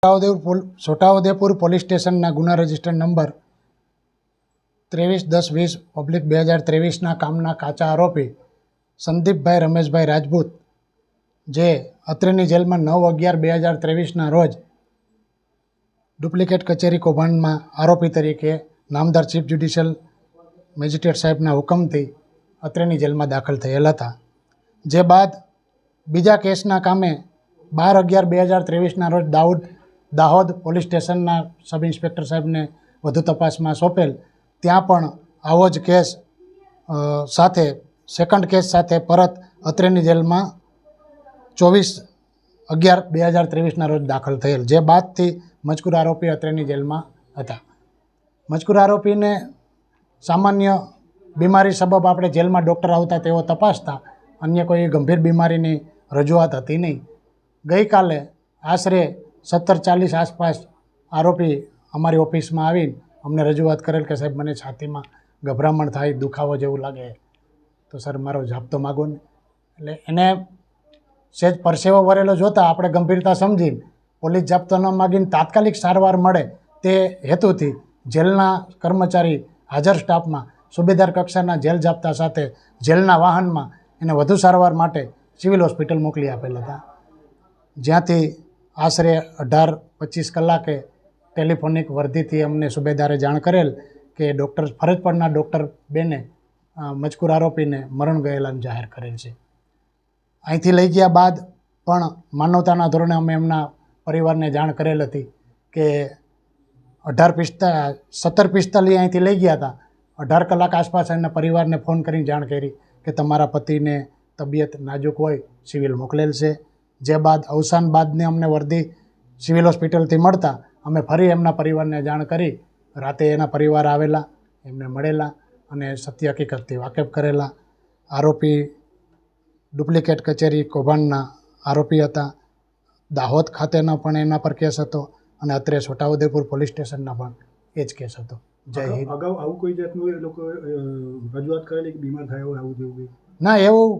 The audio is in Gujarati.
છોટાઉદેપુર પોલીસ સ્ટેશનના ગુના રજિસ્ટર નંબર 23-10-20/2023ના કામના કાચા આરોપી સંદીપભાઈ રમેશભાઈ રાજપૂત, જે અત્રેની જેલમાં 9/11/2023ના રોજ ડુપ્લિકેટ કચેરી કૌભાંડમાં આરોપી તરીકે નામદાર ચીફ જ્યુડિશિયલ મેજિસ્ટ્રેટ સાહેબના હુકમથી અત્રેની જેલમાં દાખલ થયેલ હતા. જે બાદ બીજા કેસના કામે 12/11/2023ના રોજ દાહોદ પોલીસ સ્ટેશનના સબ ઇન્સ્પેક્ટર સાહેબને વધુ તપાસમાં સોંપેલ. ત્યાં પણ આવો જ કેસ સાથે સેકન્ડ કેસ સાથે પરત અત્રેની જેલમાં 24/11/2023ના રોજ દાખલ થયેલ. જે બાદથી મજકૂર આરોપી અત્રેની જેલમાં હતા. મજકૂર આરોપીને સામાન્ય બીમારી સબબ આપણે જેલમાં ડૉક્ટર આવતા તેઓ તપાસતા, અન્ય કોઈ ગંભીર બીમારીની રજૂઆત હતી નહીં. ગઈકાલે આશરે 17:40 આસપાસ આરોપી અમારી ઓફિસમાં આવીને અમને રજૂઆત કરેલ કે સાહેબ મને છાતીમાં ગભરામણ થાય, દુખાવો જેવું લાગે, તો સર મારો જાપ્તો માગો ને. એટલે એને સહેજ પરસેવો વરેલો જોતાં આપણે ગંભીરતા સમજીને પોલીસ જાપ્તો ન માગીને તાત્કાલિક સારવાર મળે તે હેતુથી જેલના કર્મચારી હાજર સ્ટાફમાં સુબેદાર કક્ષાના જેલ જાપ્તા સાથે જેલના વાહનમાં એને વધુ સારવાર માટે સિવિલ હોસ્પિટલ મોકલી આપેલ હતા. જ્યાંથી આશરે 18-25 કલાકે ટેલિફોનિક વર્દીથી અમને સુબેદારે જાણ કરેલ કે ફરજ પરના ડૉક્ટર બેને મજકૂર આરોપીને મરણ ગયેલાને જાહેર કરેલ છે. અહીંથી લઈ ગયા બાદ પણ માનવતાના ધોરણે અમે એમના પરિવારને જાણ કરેલ હતી કે 17:45 અહીંથી લઈ ગયા હતા. 18 કલાક આસપાસ એના પરિવારને ફોન કરીને જાણ કરી કે તમારા પતિને તબિયત નાજુક હોય, સિવિલ મોકલેલ છે. જે બાદ અવસાન બાદને અમને વર્દી સિવિલ હોસ્પિટલથી મળતા અમે ફરી એમના પરિવારને જાણ કરી રાતે એના પરિવાર આવેલા, એમને મળેલા અને સત્ય હકીકતથી વાકેફ કરેલા. આરોપી ડુપ્લિકેટ કચેરી કૌભાંડના આરોપી હતા. દાહોદ ખાતેનો પણ એના પર કેસ હતો અને અત્રે છોટાઉદેપુર પોલીસ સ્ટેશનના પણ એ જ કેસ હતો. જય હિન્દ. અગાઉ આવું કોઈ જાતનું એ લોકો રજૂઆત કરેલી કે બીમાર થયા હોય આવું જેવું? ના, એવું